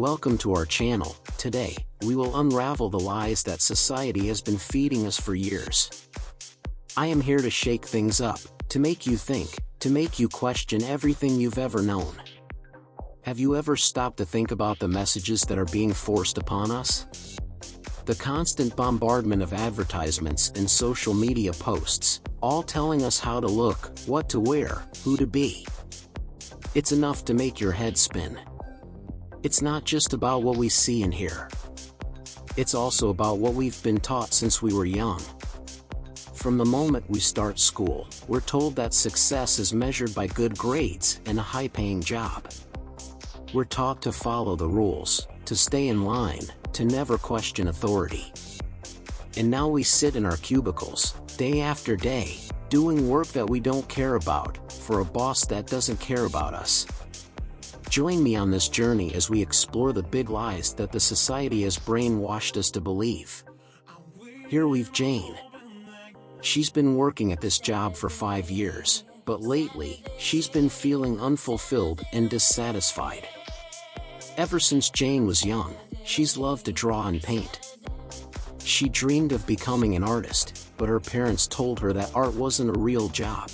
Welcome to our channel. Today, we will unravel the lies that society has been feeding us for years. I am here to shake things up, to make you think, to make you question everything you've ever known. Have you ever stopped to think about the messages that are being forced upon us? The constant bombardment of advertisements and social media posts, all telling us how to look, what to wear, who to be. It's enough to make your head spin. It's not just about what we see and hear. It's also about what we've been taught since we were young. From the moment we start school, we're told that success is measured by good grades and a high-paying job. We're taught to follow the rules, to stay in line, to never question authority. And now we sit in our cubicles, day after day, doing work that we don't care about, for a boss that doesn't care about us. Join me on this journey as we explore the big lies that the society has brainwashed us to believe. Here we've Jane. She's been working at this job for 5 years, but lately, she's been feeling unfulfilled and dissatisfied. Ever since Jane was young, she's loved to draw and paint. She dreamed of becoming an artist, but her parents told her that art wasn't a real job.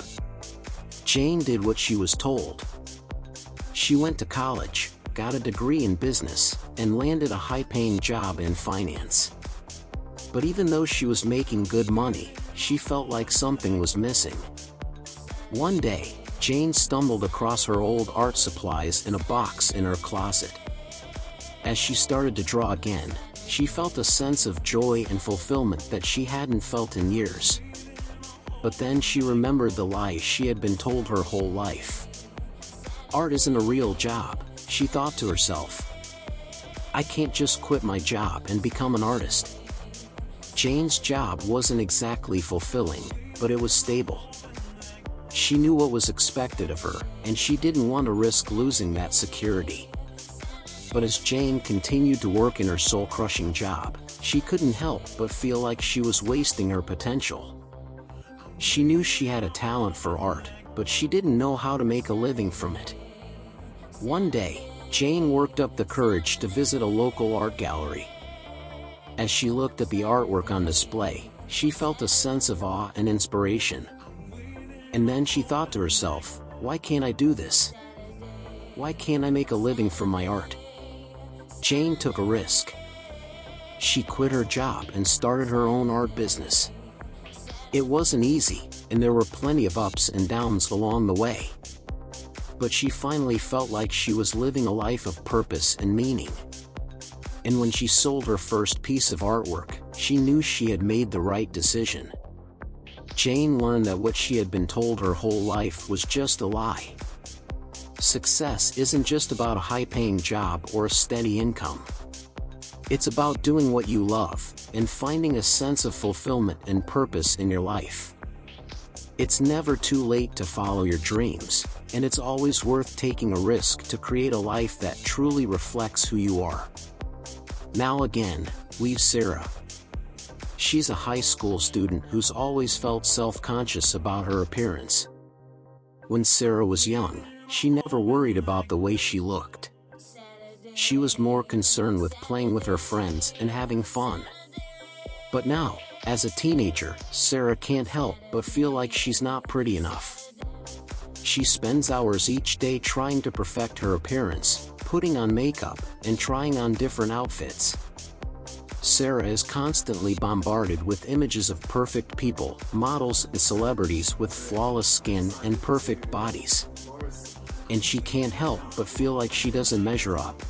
Jane did what she was told. She went to college, got a degree in business, and landed a high-paying job in finance. But even though she was making good money, she felt like something was missing. One day, Jane stumbled across her old art supplies in a box in her closet. As she started to draw again, she felt a sense of joy and fulfillment that she hadn't felt in years. But then she remembered the lies she had been told her whole life. Art isn't a real job, she thought to herself. I can't just quit my job and become an artist. Jane's job wasn't exactly fulfilling, but it was stable. She knew what was expected of her, and she didn't want to risk losing that security. But as Jane continued to work in her soul-crushing job, she couldn't help but feel like she was wasting her potential. She knew she had a talent for art, but she didn't know how to make a living from it. One day, Jane worked up the courage to visit a local art gallery. As she looked at the artwork on display, she felt a sense of awe and inspiration. And then she thought to herself, why can't I do this? Why can't I make a living from my art? Jane took a risk. She quit her job and started her own art business. It wasn't easy, and there were plenty of ups and downs along the way. But she finally felt like she was living a life of purpose and meaning. And when she sold her first piece of artwork, she knew she had made the right decision. Jane learned that what she had been told her whole life was just a lie. Success isn't just about a high-paying job or a steady income. It's about doing what you love, and finding a sense of fulfillment and purpose in your life. It's never too late to follow your dreams, and it's always worth taking a risk to create a life that truly reflects who you are. Now again, we've Sarah. She's a high school student who's always felt self-conscious about her appearance. When Sarah was young, she never worried about the way she looked. She was more concerned with playing with her friends and having fun. But now, as a teenager, Sarah can't help but feel like she's not pretty enough. She spends hours each day trying to perfect her appearance, putting on makeup, and trying on different outfits. Sarah is constantly bombarded with images of perfect people, models and celebrities with flawless skin and perfect bodies. And she can't help but feel like she doesn't measure up.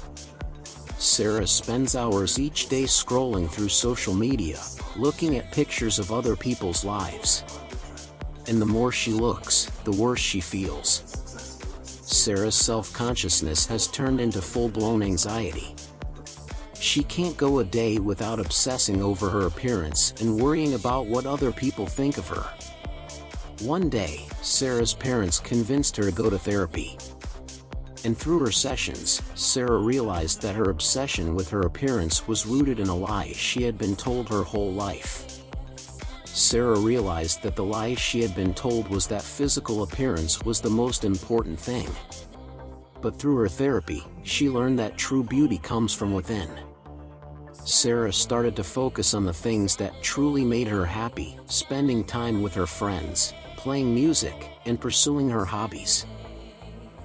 Sarah spends hours each day scrolling through social media, looking at pictures of other people's lives. And the more she looks, the worse she feels. Sarah's self-consciousness has turned into full-blown anxiety. She can't go a day without obsessing over her appearance and worrying about what other people think of her. One day, Sarah's parents convinced her to go to therapy. And through her sessions, Sarah realized that her obsession with her appearance was rooted in a lie she had been told her whole life. Sarah realized that the lie she had been told was that physical appearance was the most important thing. But through her therapy, she learned that true beauty comes from within. Sarah started to focus on the things that truly made her happy, spending time with her friends, playing music, and pursuing her hobbies.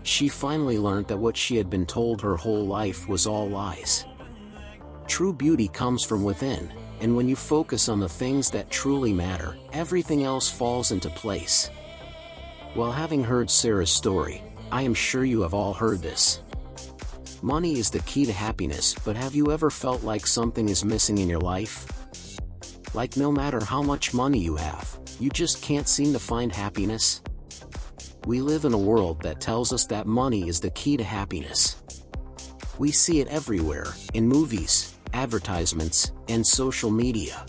She finally learned that what she had been told her whole life was all lies. True beauty comes from within, and when you focus on the things that truly matter, everything else falls into place. Well, having heard Sarah's story, I am sure you have all heard this. Money is the key to happiness, but have you ever felt like something is missing in your life? Like no matter how much money you have, you just can't seem to find happiness? We live in a world that tells us that money is the key to happiness. We see it everywhere, in movies, advertisements, and social media.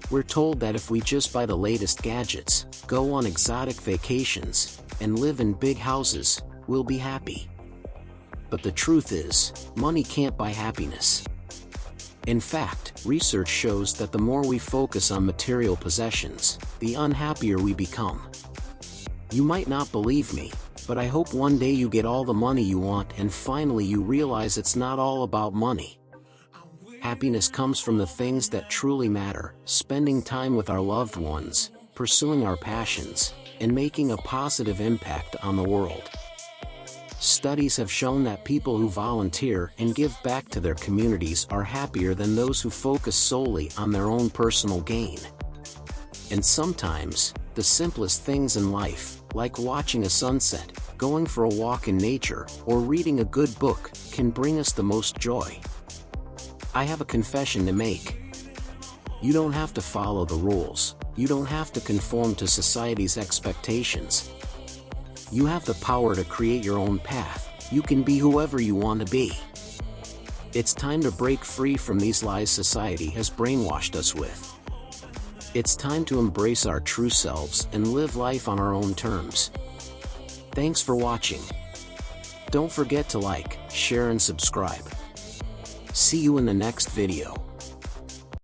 We're told that if we just buy the latest gadgets, go on exotic vacations, and live in big houses, we'll be happy. But the truth is, money can't buy happiness. In fact, research shows that the more we focus on material possessions, the unhappier we become. You might not believe me, but I hope one day you get all the money you want and finally you realize it's not all about money. Happiness comes from the things that truly matter, spending time with our loved ones, pursuing our passions, and making a positive impact on the world. Studies have shown that people who volunteer and give back to their communities are happier than those who focus solely on their own personal gain. And sometimes, the simplest things in life, like watching a sunset, going for a walk in nature, or reading a good book, can bring us the most joy. I have a confession to make. You don't have to follow the rules. You don't have to conform to society's expectations. You have the power to create your own path. You can be whoever you want to be. It's time to break free from these lies society has brainwashed us with. It's time to embrace our true selves and live life on our own terms. Thanks for watching. Don't forget to like, share and subscribe. See you in the next video.